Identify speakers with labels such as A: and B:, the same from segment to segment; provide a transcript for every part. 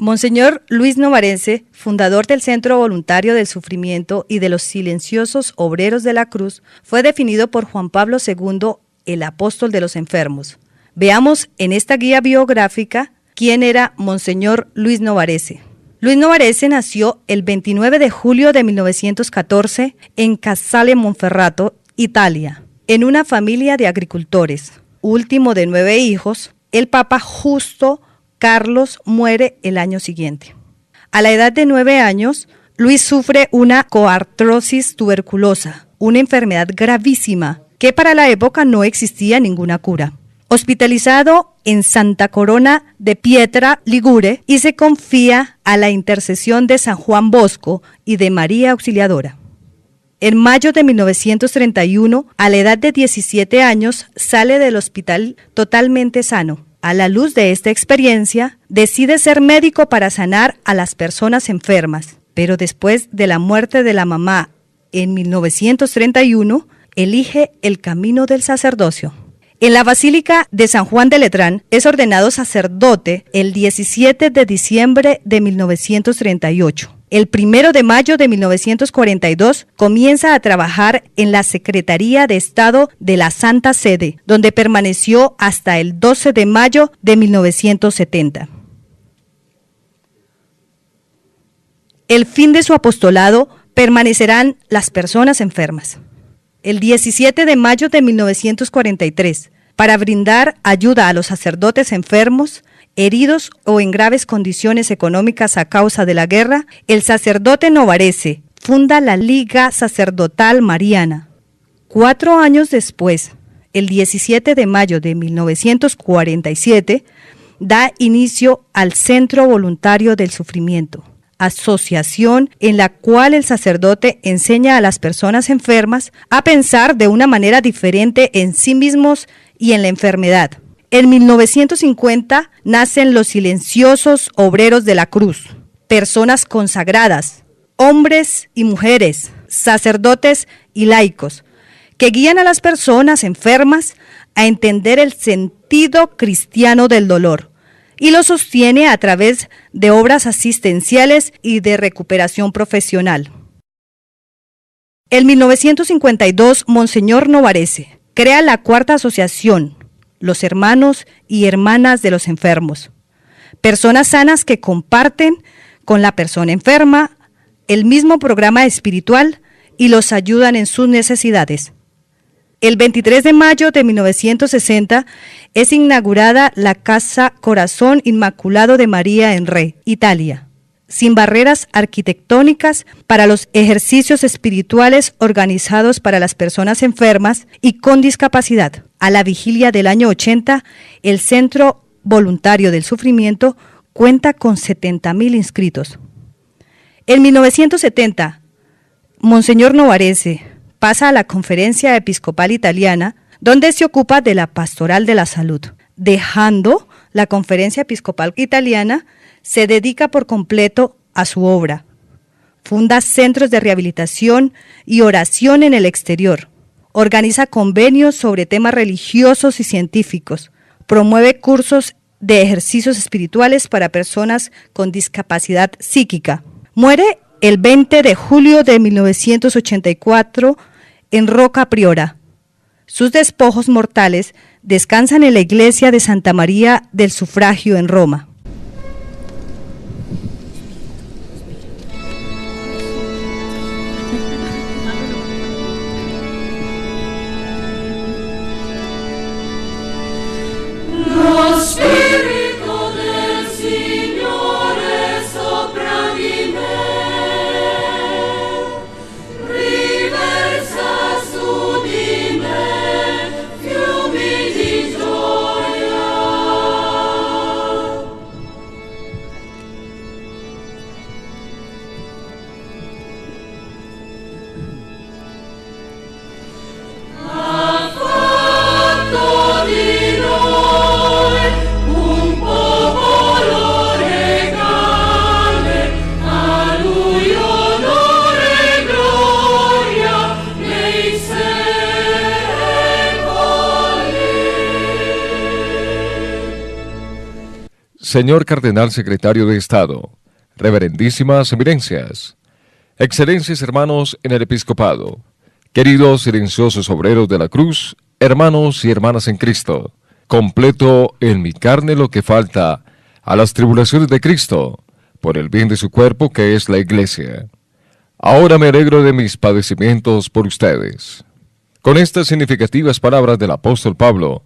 A: Monseñor Luis Novarense, fundador del Centro Voluntario del Sufrimiento y de los Silenciosos Obreros de la Cruz, fue definido por Juan Pablo II el apóstol de los enfermos. Veamos en esta guía biográfica quién era Monseñor Luis Novarense. Luis Novarense nació el 29 de julio de 1914 en Casale Monferrato, Italia, en una familia de agricultores. Último de 9 hijos, el Papa Justo Carlos muere el año siguiente. A la edad de 9 años, Luis sufre una coartrosis tuberculosa, una enfermedad gravísima que para la época no existía ninguna cura. Hospitalizado en Santa Corona de Pietra, Ligure, y se confía a la intercesión de San Juan Bosco y de María Auxiliadora. En mayo de 1931, a la edad de 17 años, sale del hospital totalmente sano. A la luz de esta experiencia, decide ser médico para sanar a las personas enfermas, pero después de la muerte de la mamá en 1931, elige el camino del sacerdocio. En la Basílica de San Juan de Letrán es ordenado sacerdote el 17 de diciembre de 1938. El 1 de mayo de 1942 comienza a trabajar en la Secretaría de Estado de la Santa Sede, donde permaneció hasta el 12 de mayo de 1970. El fin de su apostolado permanecerán las personas enfermas. El 17 de mayo de 1943, para brindar ayuda a los sacerdotes enfermos, heridos o en graves condiciones económicas a causa de la guerra, el sacerdote Novarense funda la Liga Sacerdotal Mariana. 4 años después, el 17 de mayo de 1947, da inicio al Centro Voluntario del Sufrimiento, asociación en la cual el sacerdote enseña a las personas enfermas a pensar de una manera diferente en sí mismos y en la enfermedad. En 1950 nacen los Silenciosos Obreros de la Cruz, personas consagradas, hombres y mujeres, sacerdotes y laicos, que guían a las personas enfermas a entender el sentido cristiano del dolor y lo sostiene a través de obras asistenciales y de recuperación profesional. En 1952, Monseñor Novarense crea la cuarta asociación, los hermanos y hermanas de los enfermos, personas sanas que comparten con la persona enferma el mismo programa espiritual y los ayudan en sus necesidades. El 23 de mayo de 1960 es inaugurada la Casa Corazón Inmaculado de María en Re, Italia, sin barreras arquitectónicas para los ejercicios espirituales organizados para las personas enfermas y con discapacidad. A la vigilia del año 80, el Centro Voluntario del Sufrimiento cuenta con 70.000 inscritos. En 1970, Monseñor Novarense pasa a la Conferencia Episcopal Italiana, donde se ocupa de la pastoral de la salud. Dejando la Conferencia Episcopal Italiana, se dedica por completo a su obra. Funda centros de rehabilitación y oración en el exterior. Organiza convenios sobre temas religiosos y científicos. Promueve cursos de ejercicios espirituales para personas con discapacidad psíquica. Muere el 20 de julio de 1984 en Roca Priora. Sus despojos mortales descansan en la iglesia de Santa María del Sufragio en Roma.
B: señor Cardenal Secretario de Estado, reverendísimas eminencias, excelencias hermanos en el episcopado, queridos silenciosos obreros de la cruz, hermanos y hermanas en Cristo, completo en mi carne lo que falta a las tribulaciones de Cristo, por el bien de su cuerpo que es la Iglesia. Ahora me alegro de mis padecimientos por ustedes. Con estas significativas palabras del apóstol Pablo,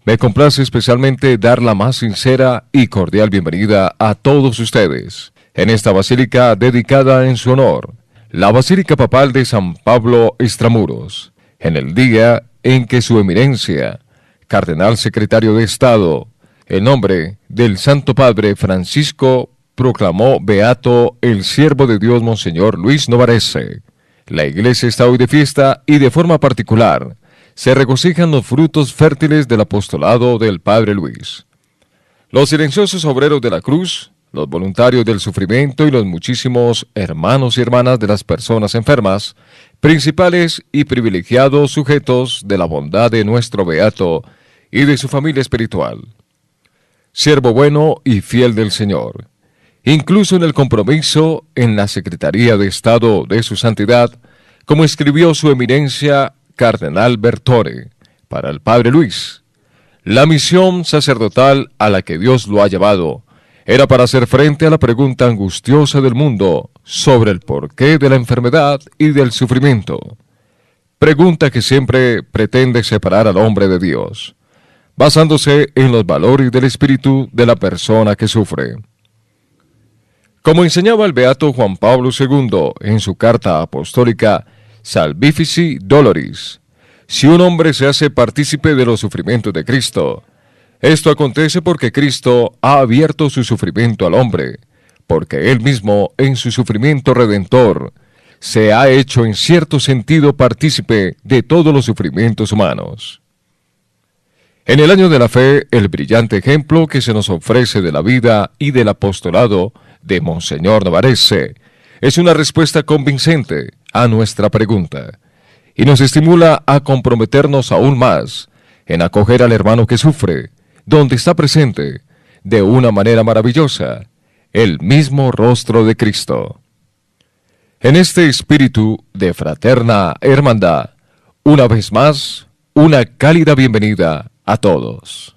B: me complace especialmente dar la más sincera y cordial bienvenida a todos ustedes en esta basílica dedicada en su honor, la Basílica Papal de San Pablo Extramuros, en el día en que su eminencia, Cardenal Secretario de Estado, en nombre del Santo Padre Francisco, proclamó beato el siervo de Dios Monseñor Luis Novarese. La Iglesia está hoy de fiesta y de forma particular se regocijan los frutos fértiles del apostolado del Padre Luis. Los silenciosos obreros de la cruz, los voluntarios del sufrimiento y los muchísimos hermanos y hermanas de las personas enfermas, principales y privilegiados sujetos de la bondad de nuestro beato y de su familia espiritual. Siervo bueno y fiel del Señor, incluso en el compromiso en la Secretaría de Estado de su Santidad, como escribió su eminencia Cardenal Bertore para el Padre Luis. La misión sacerdotal a la que Dios lo ha llevado era para hacer frente a la pregunta angustiosa del mundo sobre el porqué de la enfermedad y del sufrimiento. Pregunta que siempre pretende separar al hombre de Dios, basándose en los valores del espíritu de la persona que sufre. Como enseñaba el beato Juan Pablo II en su carta apostólica Salvifici Doloris, si un hombre se hace partícipe de los sufrimientos de Cristo, esto acontece porque Cristo ha abierto su sufrimiento al hombre, porque Él mismo en su sufrimiento redentor se ha hecho en cierto sentido partícipe de todos los sufrimientos humanos. En el año de la fe, el brillante ejemplo que se nos ofrece de la vida y del apostolado de Monseñor Novarese es una respuesta convincente a nuestra pregunta y nos estimula a comprometernos aún más en acoger al hermano que sufre, donde está presente, de una manera maravillosa, el mismo rostro de Cristo. En este espíritu de fraterna hermandad, una vez más, una cálida bienvenida a todos.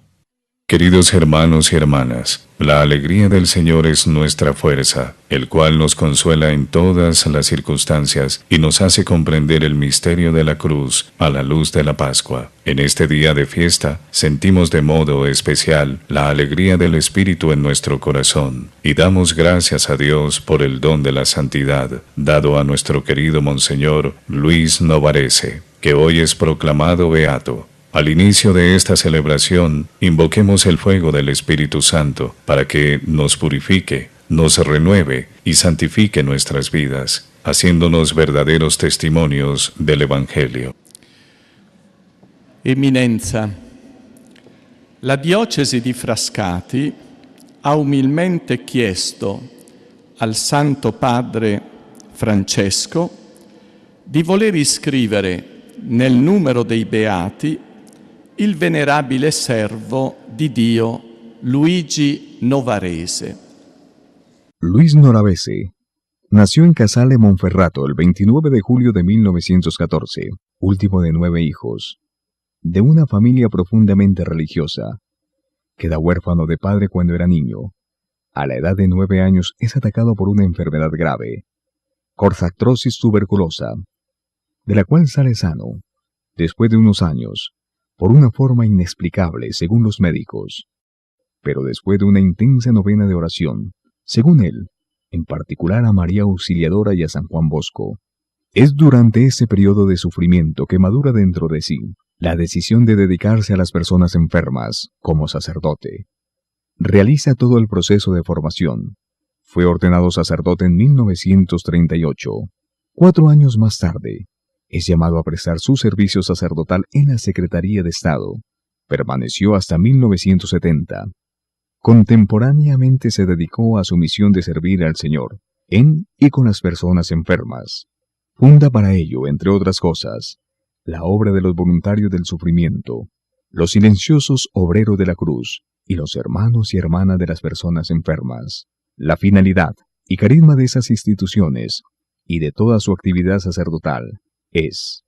C: Queridos hermanos y hermanas, la alegría del Señor es nuestra fuerza, el cual nos consuela en todas las circunstancias y nos hace comprender el misterio de la cruz a la luz de la Pascua. En este día de fiesta, sentimos de modo especial la alegría del Espíritu en nuestro corazón y damos gracias a Dios por el don de la santidad dado a nuestro querido Monseñor Luis Novarese, que hoy es proclamado beato. Al inicio de esta celebración, invoquemos el fuego del Espíritu Santo para que nos purifique, nos renueve y santifique nuestras vidas, haciéndonos verdaderos testimonios del Evangelio.
D: Eminenza, la diocesi di Frascati ha umilmente chiesto al Santo Padre Francesco di voler iscrivere nel numero dei beati il venerabile servo di Dio Luigi Novarese.
E: Luis Novarese nació en Casale Monferrato el 29 de julio de 1914, último de 9 hijos, de una familia profundamente religiosa. Queda huérfano de padre cuando era niño. A la edad de 9 años es atacado por una enfermedad grave, corzartrosis tuberculosa, de la cual sale sano, después de unos años, por una forma inexplicable según los médicos. Pero después de una intensa novena de oración, según él, en particular a María Auxiliadora y a San Juan Bosco, es durante ese periodo de sufrimiento que madura dentro de sí la decisión de dedicarse a las personas enfermas como sacerdote. Realiza todo el proceso de formación. Fue ordenado sacerdote en 1938. 4 años más tarde, es llamado a prestar su servicio sacerdotal en la Secretaría de Estado. Permaneció hasta 1970. Contemporáneamente se dedicó a su misión de servir al Señor, en y con las personas enfermas. Funda para ello, entre otras cosas, la obra de los voluntarios del sufrimiento, los silenciosos obreros de la cruz, y los hermanos y hermanas de las personas enfermas. La finalidad y carisma de esas instituciones y de toda su actividad sacerdotal es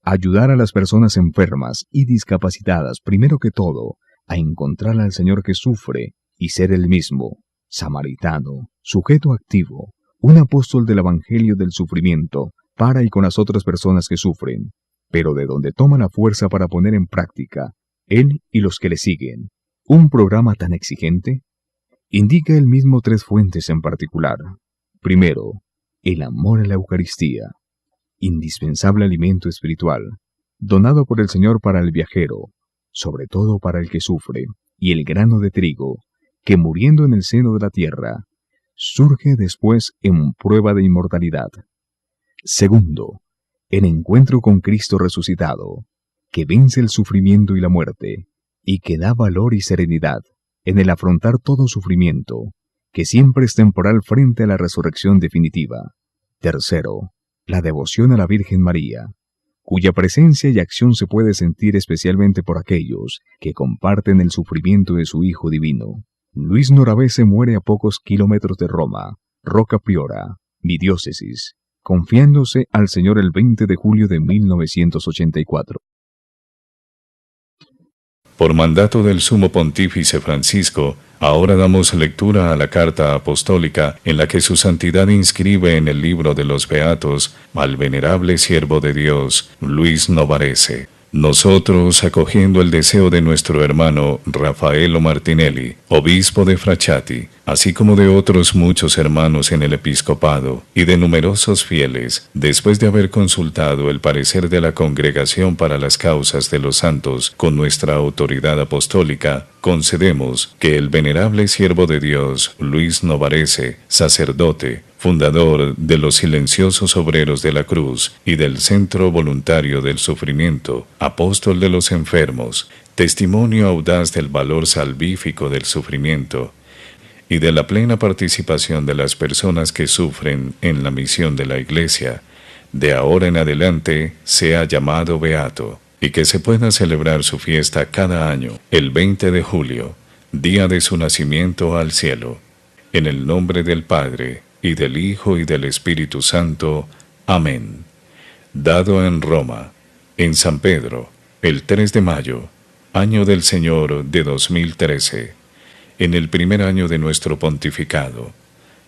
E: ayudar a las personas enfermas y discapacitadas, primero que todo, a encontrar al Señor que sufre y ser el mismo, samaritano, sujeto activo, un apóstol del Evangelio del sufrimiento para y con las otras personas que sufren, pero de donde toma la fuerza para poner en práctica, él y los que le siguen, un programa tan exigente. Indica él mismo 3 fuentes en particular. Primero, el amor a la Eucaristía, indispensable alimento espiritual, donado por el Señor para el viajero, sobre todo para el que sufre, y el grano de trigo, que muriendo en el seno de la tierra, surge después en prueba de inmortalidad. Segundo, el encuentro con Cristo resucitado, que vence el sufrimiento y la muerte, y que da valor y serenidad en el afrontar todo sufrimiento, que siempre es temporal frente a la resurrección definitiva. Tercero, la devoción a la Virgen María, cuya presencia y acción se puede sentir especialmente por aquellos que comparten el sufrimiento de su Hijo Divino. Luis Noravese muere a pocos kilómetros de Roma, Rocca Priora, mi diócesis, confiándose al Señor el 20 de julio de 1984.
C: Por mandato del Sumo Pontífice Francisco, ahora damos lectura a la carta apostólica en la que su santidad inscribe en el libro de los Beatos al venerable siervo de Dios, Luis Novarese. Nosotros, acogiendo el deseo de nuestro hermano Raffaello Martinelli, obispo de Frachati, así como de otros muchos hermanos en el episcopado y de numerosos fieles, después de haber consultado el parecer de la Congregación para las Causas de los Santos con nuestra autoridad apostólica, concedemos que el venerable siervo de Dios, Luis Novarese, sacerdote, fundador de los Silenciosos Obreros de la Cruz y del Centro Voluntario del Sufrimiento, apóstol de los enfermos, testimonio audaz del valor salvífico del sufrimiento y de la plena participación de las personas que sufren en la misión de la Iglesia, de ahora en adelante sea llamado beato, y que se pueda celebrar su fiesta cada año, el 20 de julio, día de su nacimiento al cielo. En el nombre del Padre, y del Hijo, y del Espíritu Santo. Amén. Dado en Roma, en San Pedro, el 3 de mayo, año del Señor de 2013, en el primer año de nuestro pontificado.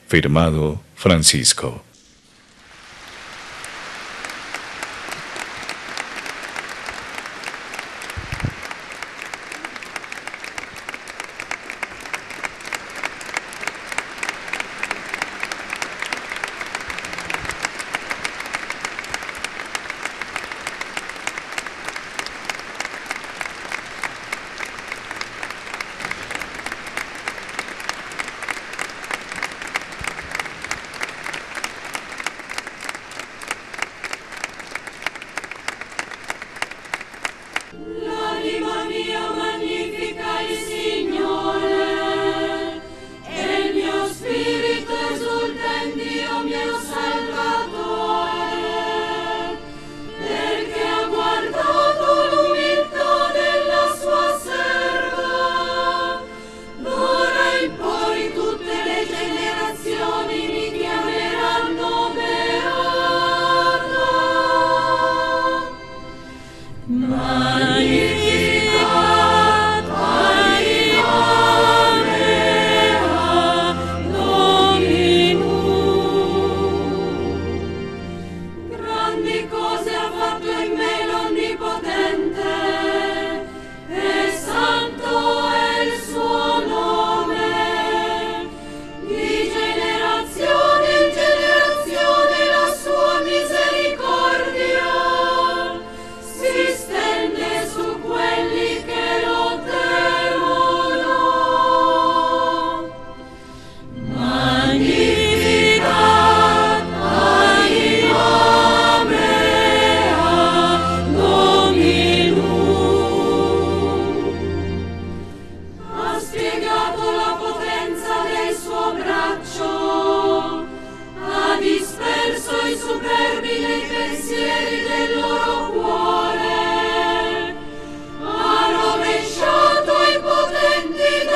C: Firmado Francisco.
F: Ha rovesciato i potenti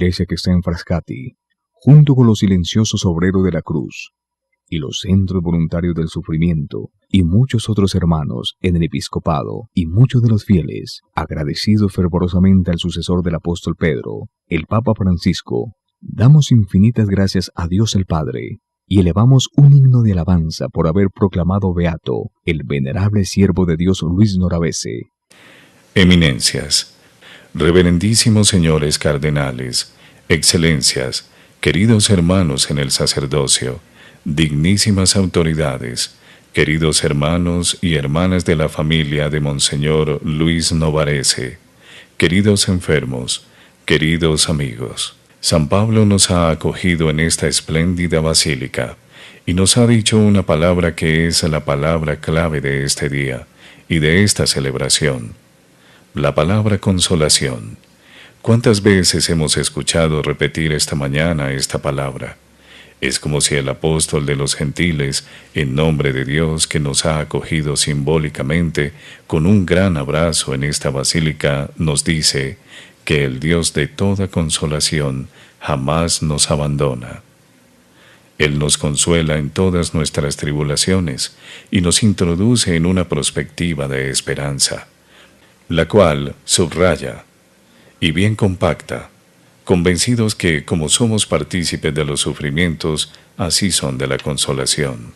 E: iglesia que está en Frascati, junto con los silenciosos obreros de la cruz, y los centros voluntarios del sufrimiento, y muchos otros hermanos en el episcopado, y muchos de los fieles, agradecidos fervorosamente al sucesor del apóstol Pedro, el Papa Francisco, damos infinitas gracias a Dios el Padre, y elevamos un himno de alabanza por haber proclamado beato el venerable siervo de Dios Luis Noravese.
C: Eminencias, reverendísimos señores cardenales, excelencias, queridos hermanos en el sacerdocio, dignísimas autoridades, queridos hermanos y hermanas de la familia de Monseñor Luis Novarese, queridos enfermos, queridos amigos. San Pablo nos ha acogido en esta espléndida basílica y nos ha dicho una palabra que es la palabra clave de este día y de esta celebración, la palabra consolación. ¿Cuántas veces hemos escuchado repetir esta mañana esta palabra? Es como si el apóstol de los gentiles, en nombre de Dios que nos ha acogido simbólicamente con un gran abrazo en esta basílica, nos dice que el Dios de toda consolación jamás nos abandona. Él nos consuela en todas nuestras tribulaciones y nos introduce en una perspectiva de esperanza, la cual subraya y bien compacta, convencidos que, como somos partícipes de los sufrimientos, así son de la consolación.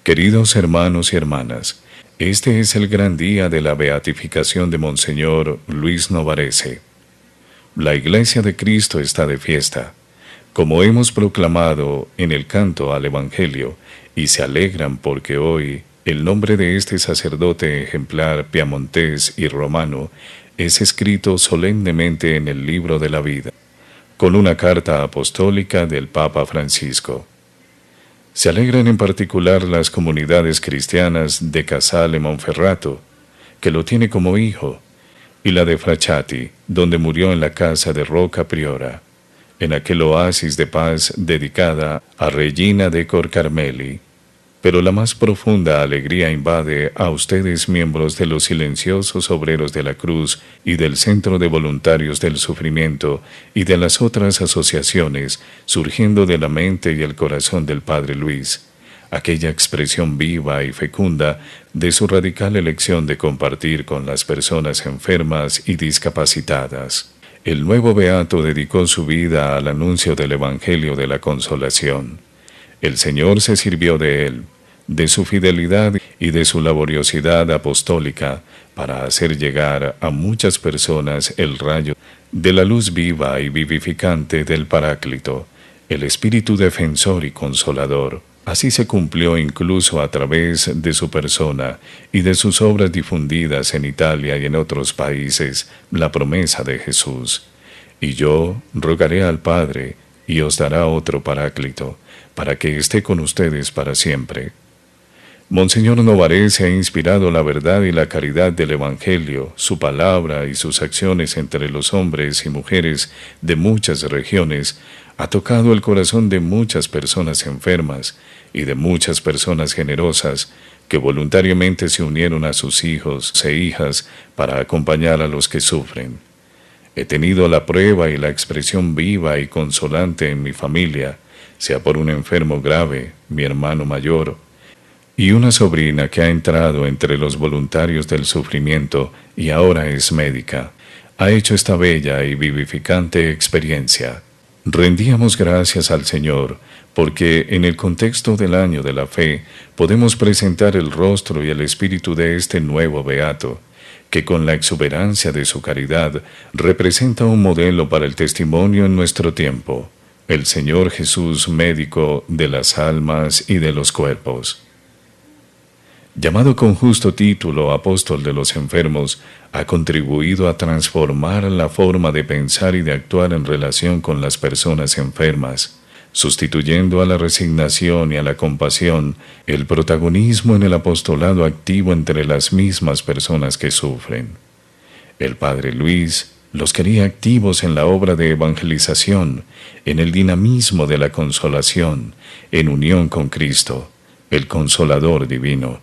C: Queridos hermanos y hermanas, este es el gran día de la beatificación de Monseñor Luis Novarese. La Iglesia de Cristo está de fiesta, como hemos proclamado en el canto al Evangelio, y se alegran porque hoy el nombre de este sacerdote ejemplar piamontés y romano es escrito solemnemente en el libro de la vida, con una carta apostólica del Papa Francisco. Se alegran en particular las comunidades cristianas de Casale Monferrato, que lo tiene como hijo, y la de Frascati, donde murió en la casa de Rocca Priora, en aquel oasis de paz dedicada a Regina de Cor Carmeli. Pero la más profunda alegría invade a ustedes, miembros de los silenciosos obreros de la cruz y del Centro de Voluntarios del Sufrimiento y de las otras asociaciones surgiendo de la mente y el corazón del Padre Luis, aquella expresión viva y fecunda de su radical elección de compartir con las personas enfermas y discapacitadas. El nuevo beato dedicó su vida al anuncio del Evangelio de la Consolación. El Señor se sirvió de él, de su fidelidad y de su laboriosidad apostólica para hacer llegar a muchas personas el rayo de la luz viva y vivificante del Paráclito, el Espíritu defensor y consolador. Así se cumplió incluso a través de su persona y de sus obras difundidas en Italia y en otros países la promesa de Jesús. Y yo rogaré al Padre y os dará otro Paráclito, para que esté con ustedes para siempre. Monseñor Novarese ha inspirado la verdad y la caridad del Evangelio, su palabra y sus acciones entre los hombres y mujeres de muchas regiones, ha tocado el corazón de muchas personas enfermas y de muchas personas generosas que voluntariamente se unieron a sus hijos e hijas para acompañar a los que sufren. He tenido la prueba y la expresión viva y consolante en mi familia, sea por un enfermo grave, mi hermano mayor, y una sobrina que ha entrado entre los voluntarios del sufrimiento y ahora es médica. Ha hecho esta bella y vivificante experiencia. Rendíamos gracias al Señor, porque en el contexto del año de la fe podemos presentar el rostro y el espíritu de este nuevo beato, que con la exuberancia de su caridad representa un modelo para el testimonio en nuestro tiempo, el Señor Jesús, médico de las almas y de los cuerpos. Llamado con justo título apóstol de los enfermos, ha contribuido a transformar la forma de pensar y de actuar en relación con las personas enfermas, sustituyendo a la resignación y a la compasión el protagonismo en el apostolado activo entre las mismas personas que sufren. El Padre Luis los quería activos en la obra de evangelización, en el dinamismo de la consolación, en unión con Cristo, el Consolador divino.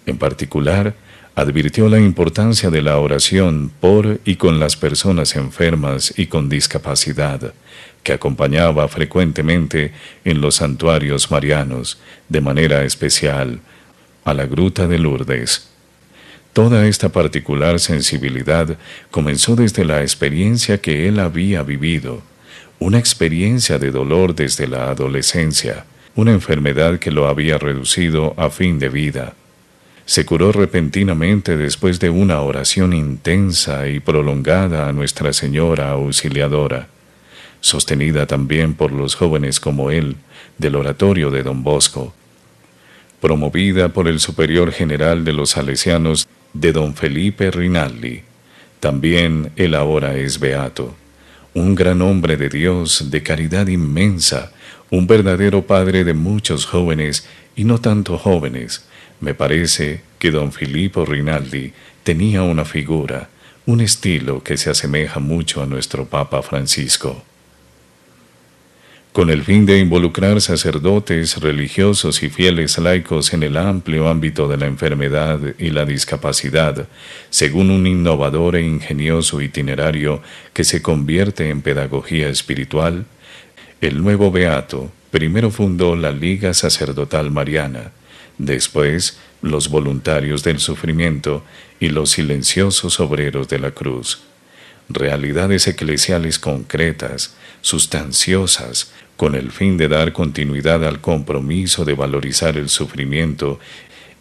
C: En particular, advirtió la importancia de la oración por y con las personas enfermas y con discapacidad, que acompañaba frecuentemente en los santuarios marianos, de manera especial a la Gruta de Lourdes. Toda esta particular sensibilidad comenzó desde la experiencia que él había vivido, una experiencia de dolor desde la adolescencia, una enfermedad que lo había reducido a fin de vida. Se curó repentinamente después de una oración intensa y prolongada a Nuestra Señora Auxiliadora, sostenida también por los jóvenes como él del oratorio de Don Bosco, promovida por el superior general de los salesianos de Don Felipe Rinaldi. También él ahora es beato, un gran hombre de Dios, de caridad inmensa, un verdadero padre de muchos jóvenes y no tanto jóvenes. Me parece que don Filippo Rinaldi tenía una figura, un estilo que se asemeja mucho a nuestro Papa Francisco. Con el fin de involucrar sacerdotes, religiosos y fieles laicos en el amplio ámbito de la enfermedad y la discapacidad, según un innovador e ingenioso itinerario que se convierte en pedagogía espiritual, el nuevo beato primero fundó la Liga Sacerdotal Mariana, después los Voluntarios del Sufrimiento y los Silenciosos Obreros de la Cruz. Realidades eclesiales concretas, sustanciosas, con el fin de dar continuidad al compromiso de valorizar el sufrimiento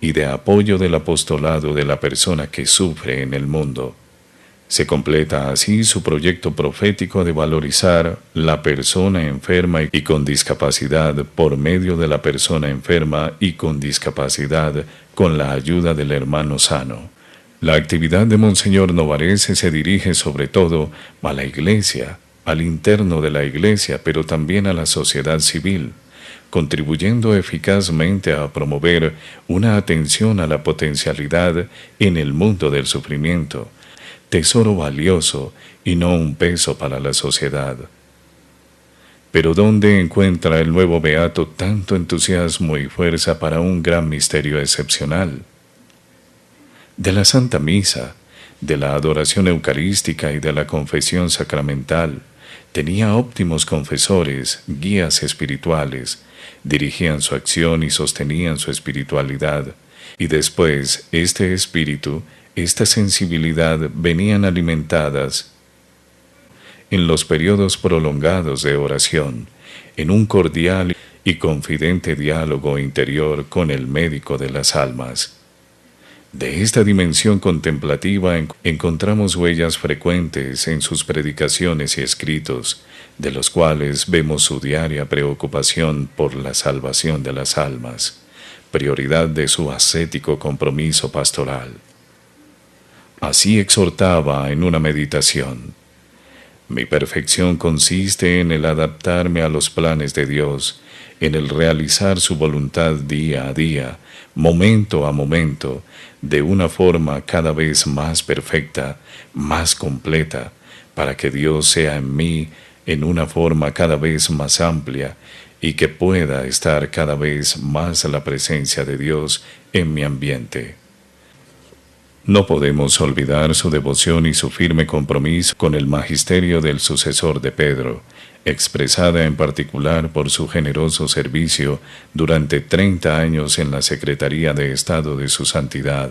C: y de apoyo del apostolado de la persona que sufre en el mundo. Se completa así su proyecto profético de valorizar la persona enferma y con discapacidad por medio de la persona enferma y con discapacidad con la ayuda del hermano sano. La actividad de Monseñor Novarese se dirige sobre todo a la Iglesia, al interno de la Iglesia, pero también a la sociedad civil, contribuyendo eficazmente a promover una atención a la potencialidad en el mundo del sufrimiento, tesoro valioso y no un peso para la sociedad. Pero ¿dónde encuentra el nuevo beato tanto entusiasmo y fuerza para un gran misterio excepcional? De la Santa Misa, de la adoración eucarística y de la confesión sacramental, tenía óptimos confesores, guías espirituales, dirigían su acción y sostenían su espiritualidad, y después este espíritu, esta sensibilidad venían alimentadas en los periodos prolongados de oración, en un cordial y confidente diálogo interior con el médico de las almas. De esta dimensión contemplativa encontramos huellas frecuentes en sus predicaciones y escritos, de los cuales vemos su diaria preocupación por la salvación de las almas, prioridad de su ascético compromiso pastoral. Así exhortaba en una meditación: mi perfección consiste en el adaptarme a los planes de Dios, en el realizar su voluntad día a día, momento a momento, de una forma cada vez más perfecta, más completa, para que Dios sea en mí en una forma cada vez más amplia y que pueda estar cada vez más la presencia de Dios en mi ambiente. No podemos olvidar su devoción y su firme compromiso con el magisterio del sucesor de Pedro, expresada en particular por su generoso servicio durante 30 años en la Secretaría de Estado de su Santidad.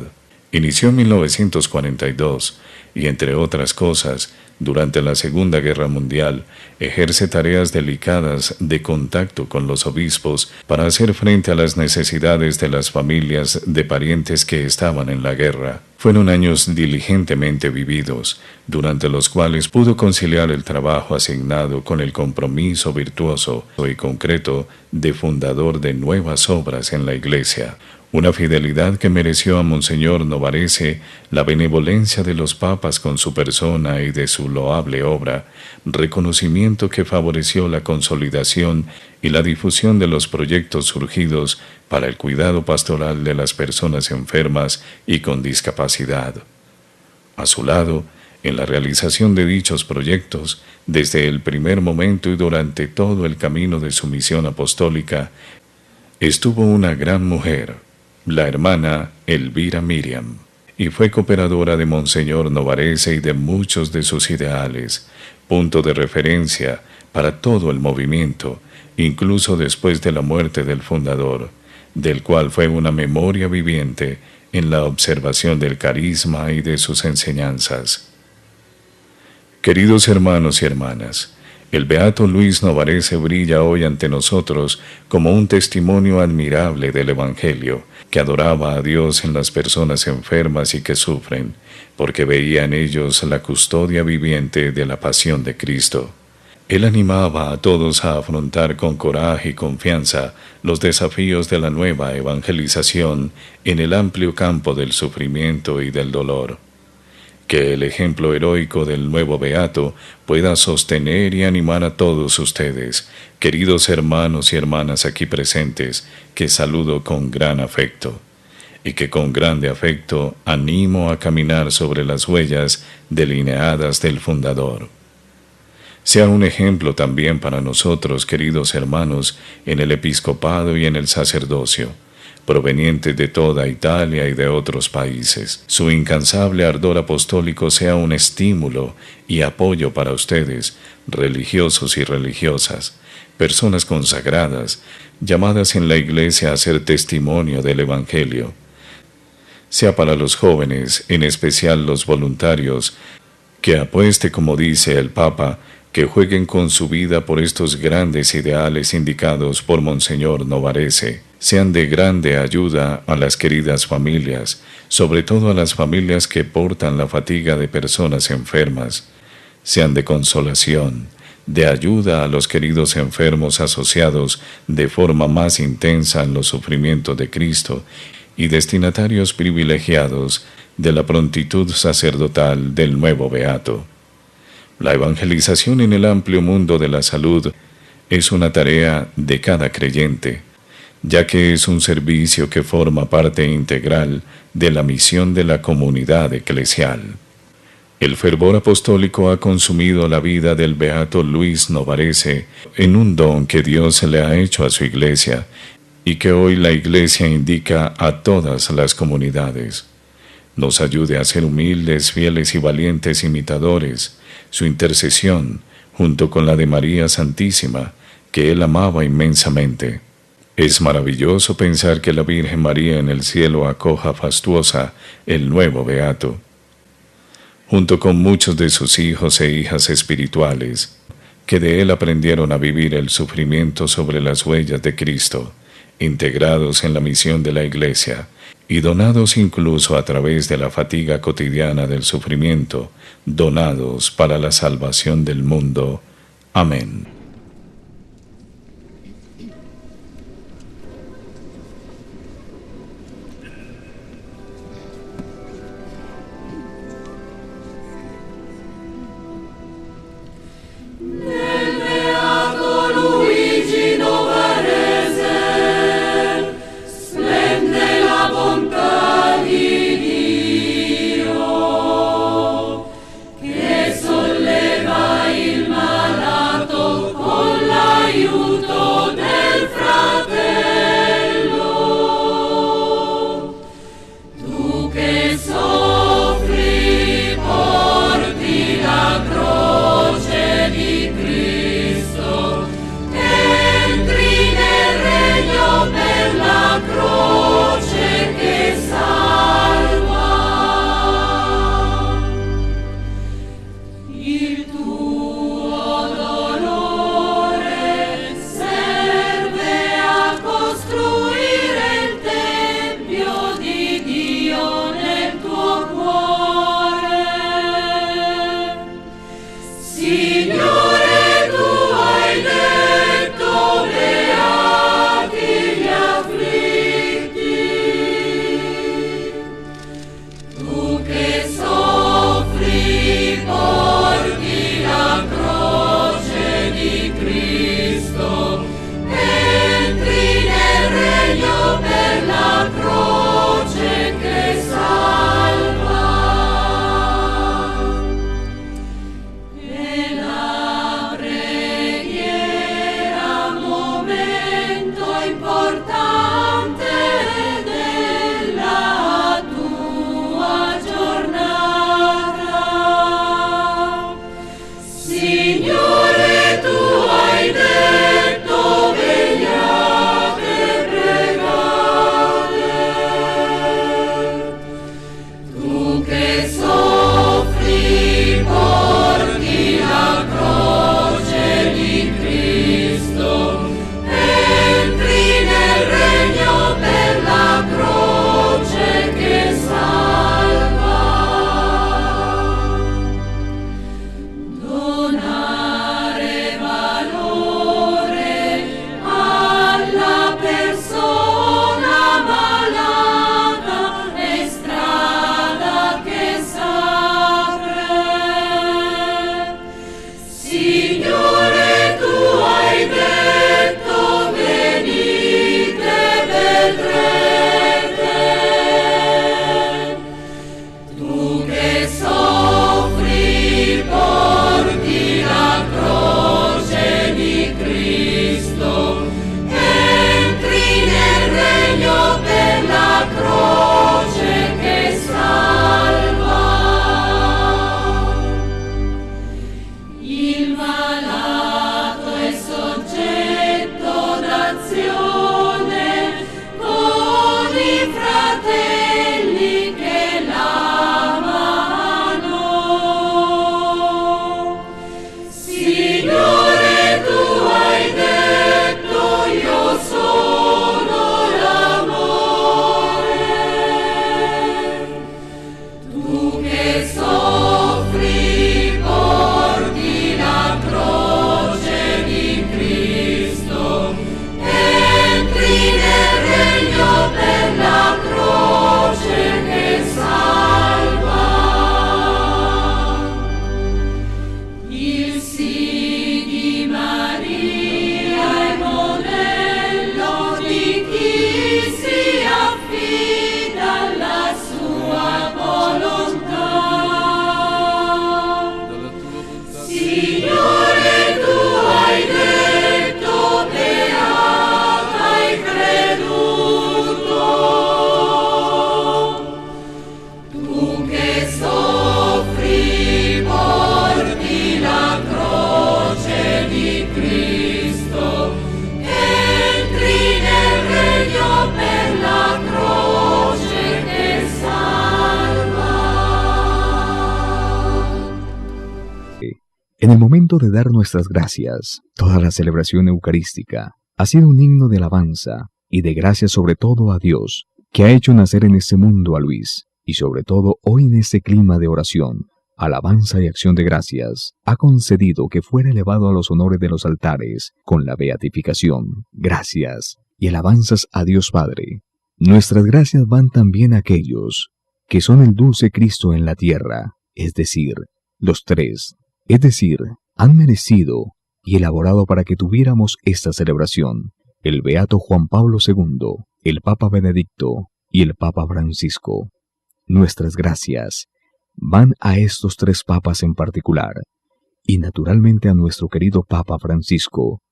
C: Inició en 1942 y, entre otras cosas, durante la Segunda Guerra Mundial, ejerce tareas delicadas de contacto con los obispos para hacer frente a las necesidades de las familias de parientes que estaban en la guerra. Fueron años diligentemente vividos, durante los cuales pudo conciliar el trabajo asignado con el compromiso virtuoso y concreto de fundador de nuevas obras en la Iglesia. Una fidelidad que mereció a Monseñor Novarese la benevolencia de los papas con su persona y de su loable obra, reconocimiento que favoreció la consolidación y la difusión de los proyectos surgidos para el cuidado pastoral de las personas enfermas y con discapacidad. A su lado, en la realización de dichos proyectos, desde el primer momento y durante todo el camino de su misión apostólica, estuvo una gran mujer, la hermana Elvira Miriam. y fue cooperadora de Monseñor Novarese y de muchos de sus ideales, punto de referencia para todo el movimiento, incluso después de la muerte del fundador, del cual fue una memoria viviente en la observación del carisma y de sus enseñanzas. Queridos hermanos y hermanas, el beato Luis Novarese brilla hoy ante nosotros como un testimonio admirable del Evangelio, que adoraba a Dios en las personas enfermas y que sufren, porque veía en ellos la custodia viviente de la pasión de Cristo. Él animaba a todos a afrontar con coraje y confianza los desafíos de la nueva evangelización en el amplio campo del sufrimiento y del dolor. Que el ejemplo heroico del nuevo beato pueda sostener y animar a todos ustedes, queridos hermanos y hermanas aquí presentes, que saludo con gran afecto, y que con grande afecto animo a caminar sobre las huellas delineadas del fundador. Sea un ejemplo también para nosotros, queridos hermanos, en el episcopado y en el sacerdocio, provenientes de toda Italia y de otros países. Su incansable ardor apostólico sea un estímulo y apoyo para ustedes, religiosos y religiosas, personas consagradas, llamadas en la Iglesia a ser testimonio del Evangelio. Sea para los jóvenes, en especial los voluntarios, que apueste, como dice el Papa, que jueguen con su vida por estos grandes ideales indicados por Monseñor Novarese, sean de grande ayuda a las queridas familias, sobre todo a las familias que portan la fatiga de personas enfermas, sean de consolación, de ayuda a los queridos enfermos asociados de forma más intensa en los sufrimientos de Cristo y destinatarios privilegiados de la prontitud sacerdotal del nuevo beato. La evangelización en el amplio mundo de la salud es una tarea de cada creyente, ya que es un servicio que forma parte integral de la misión de la comunidad eclesial. El fervor apostólico ha consumido la vida del beato Luis Novarese en un don que Dios le ha hecho a su Iglesia y que hoy la Iglesia indica a todas las comunidades. Nos ayude a ser humildes, fieles y valientes imitadores. Su intercesión, junto con la de María Santísima, que él amaba inmensamente. Es maravilloso pensar que la Virgen María en el cielo acoja fastuosa el nuevo beato, junto con muchos de sus hijos e hijas espirituales, que de él aprendieron a vivir el sufrimiento sobre las huellas de Cristo, integrados en la misión de la Iglesia, y donados incluso a través de la fatiga cotidiana del sufrimiento, donados para la salvación del mundo. Amén.
F: Solleva il malato
E: En el momento de dar nuestras gracias, toda la celebración eucarística ha sido un himno de alabanza y de gracias sobre todo a Dios, que ha hecho nacer en este mundo a Luis, y sobre todo hoy en este clima de oración, alabanza y acción de gracias, ha concedido que fuera elevado a los honores de los altares con la beatificación, gracias y alabanzas a Dios Padre. Nuestras gracias van también a aquellos que son el dulce Cristo en la tierra, es decir, los tres. Es decir, han merecido y elaborado para que tuviéramos esta celebración, el Beato Juan Pablo II, el Papa Benedicto y el Papa Francisco. Nuestras gracias van a estos tres papas en particular, y naturalmente a nuestro querido Papa Francisco,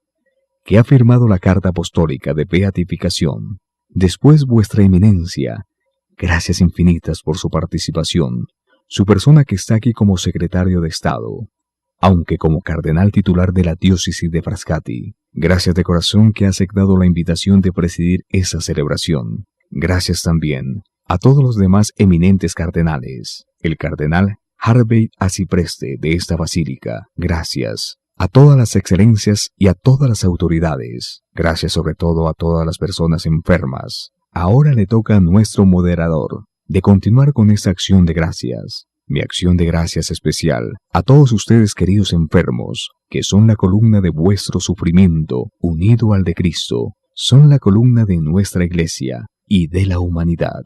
E: que ha firmado la carta apostólica de beatificación. Después, vuestra eminencia, gracias infinitas por su participación, su persona que está aquí como secretario de Estado, aunque como cardenal titular de la diócesis de Frascati. Gracias de corazón que ha aceptado la invitación de presidir esa celebración. Gracias también a todos los demás eminentes cardenales. El cardenal Harvey Acipreste de esta basílica. Gracias a todas las excelencias y a todas las autoridades. Gracias sobre todo a todas las personas enfermas. Ahora le toca a nuestro moderador de continuar con esta acción de gracias. Mi acción de gracias especial a todos ustedes queridos enfermos, que son la columna de vuestro sufrimiento unido al de Cristo, son la columna de nuestra Iglesia y de la humanidad.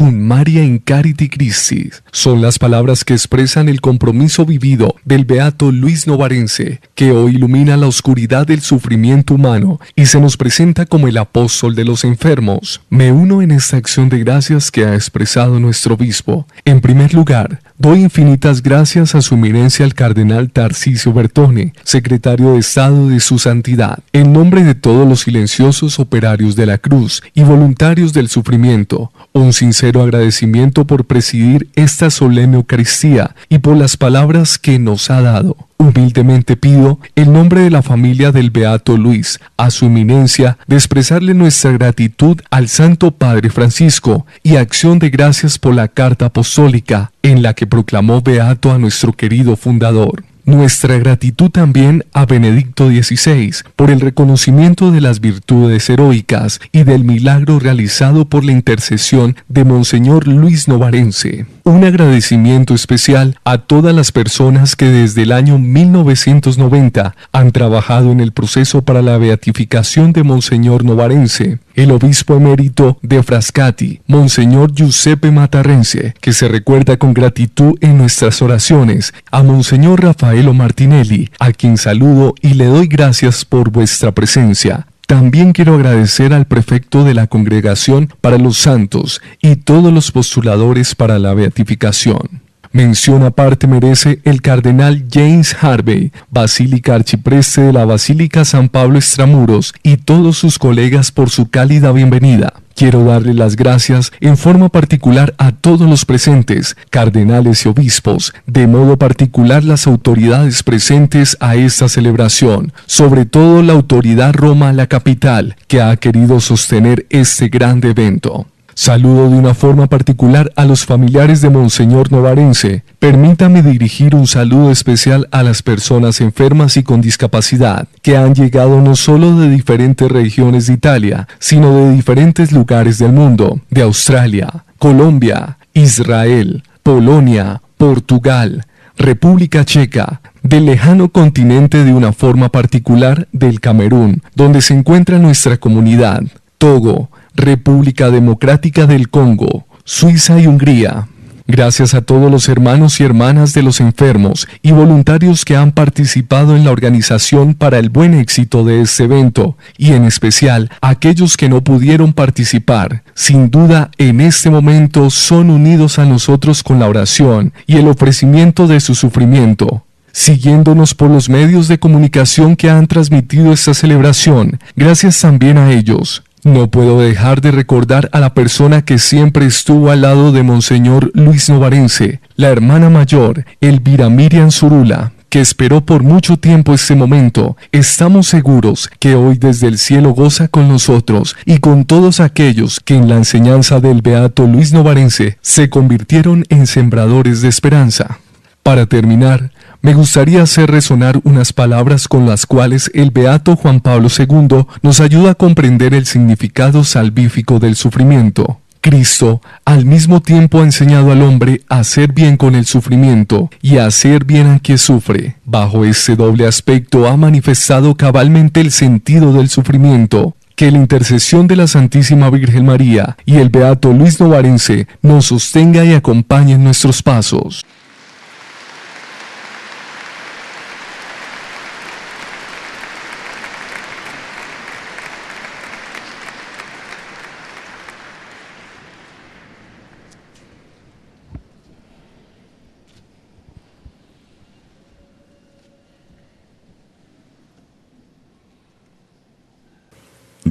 F: Cum Maria in Cariti Christi son las palabras que expresan el compromiso vivido del beato Luis Novarense, que hoy ilumina la oscuridad del sufrimiento humano y se nos presenta como el apóstol de los enfermos. Me uno en esta acción de gracias que ha expresado nuestro obispo. En primer lugar, doy infinitas gracias a su eminencia el cardenal Tarcisio Bertone, secretario de Estado de su Santidad, en nombre de todos los silenciosos operarios de la cruz y voluntarios del sufrimiento. Un sincero agradecimiento por presidir esta solemne Eucaristía y por las palabras que nos ha dado. Humildemente pido, en nombre de la familia del Beato Luis, a su eminencia, de expresarle nuestra gratitud al Santo Padre Francisco y acción de gracias por la carta apostólica en la que proclamó beato a nuestro querido fundador. Nuestra gratitud también a Benedicto XVI por el reconocimiento de las virtudes heroicas y del milagro realizado por la intercesión de Monseñor Luis Novarense. Un agradecimiento especial a todas las personas que desde el año 1990 han trabajado en el proceso para la beatificación de Monseñor Novarense. El obispo emérito de Frascati, Monseñor Giuseppe Matarrense, que se recuerda con gratitud en nuestras oraciones, a Monseñor Raffaello Martinelli, a quien saludo y le doy gracias por vuestra presencia. También quiero agradecer al prefecto de la Congregación para los Santos y todos los postuladores para la beatificación. Mención aparte merece el cardenal James Harvey, basílica arcipreste de la Basílica San Pablo Extramuros, y todos sus colegas por su cálida bienvenida. Quiero darle las gracias en forma particular a todos los presentes, cardenales y obispos, de modo particular las autoridades presentes a esta celebración, sobre todo la autoridad Roma, la capital, que ha querido sostener este grande evento. Saludo de una forma particular a los familiares de Monseñor Novarense. Permítame dirigir un saludo especial a las personas enfermas y con discapacidad, que han llegado no solo de diferentes regiones de Italia, sino de diferentes lugares del mundo, de Australia, Colombia, Israel, Polonia, Portugal, República Checa, del lejano continente de una forma particular del Camerún, donde se encuentra nuestra comunidad, Togo, República Democrática del Congo, Suiza y Hungría. Gracias a todos los hermanos y hermanas de los enfermos y voluntarios que han participado en la organización para el buen éxito de este evento, y en especial a aquellos que no pudieron participar. Sin duda, en este momento son unidos a nosotros con la oración y el ofrecimiento de su sufrimiento, siguiéndonos por los medios de comunicación que han transmitido esta celebración. Gracias también a ellos. No puedo dejar de recordar a la persona que siempre estuvo al lado de Monseñor Luis Novarense, la hermana mayor, Elvira Miriam Zurula, que esperó por mucho tiempo este momento. Estamos seguros que hoy desde el cielo goza con nosotros y con todos aquellos que en la enseñanza del beato Luis Novarense se convirtieron en sembradores de esperanza. Para terminar, me gustaría hacer resonar unas palabras con las cuales el beato Juan Pablo II nos ayuda a comprender el significado salvífico del sufrimiento. Cristo, al mismo tiempo, ha enseñado al hombre a hacer bien con el sufrimiento y a hacer bien a quien sufre. Bajo este doble aspecto ha manifestado cabalmente el sentido del sufrimiento. Que la intercesión de la Santísima Virgen María y el beato Luis Novarense nos sostenga y acompañe en nuestros pasos.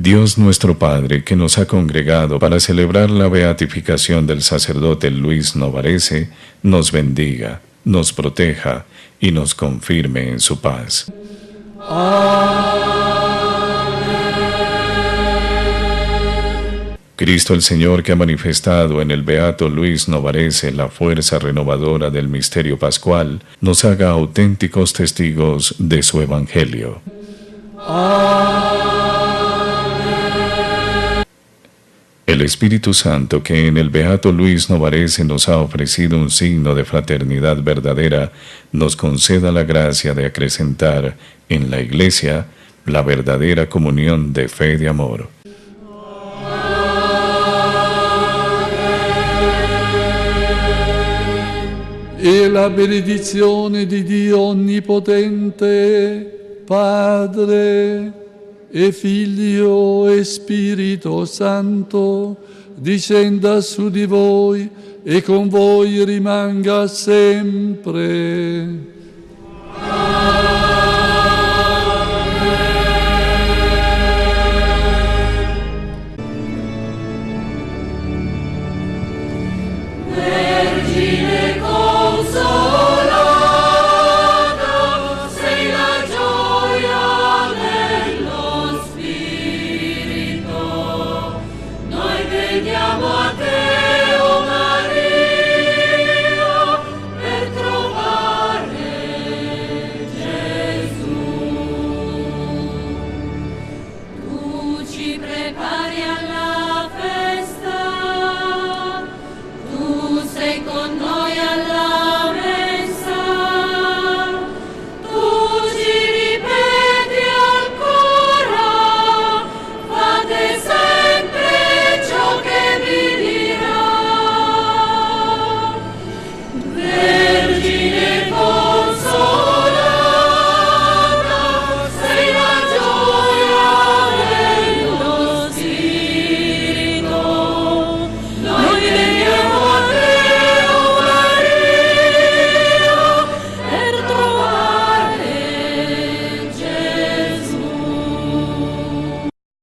C: Dios nuestro Padre, que nos ha congregado para celebrar la beatificación del sacerdote Luis Novarense, nos bendiga, nos proteja y nos confirme en su paz. Cristo el Señor, que ha manifestado en el beato Luis Novarense la fuerza renovadora del misterio pascual, nos haga auténticos testigos de su evangelio. El Espíritu Santo, que en el beato Luis Novarense nos ha ofrecido un signo de fraternidad verdadera, nos conceda la gracia de acrecentar en la Iglesia la verdadera comunión de fe y de amor.
G: E la benedizione di Dio Onnipotente, Padre e Figlio e Spirito Santo, discenda su di voi e con voi rimanga sempre.
H: Vediamo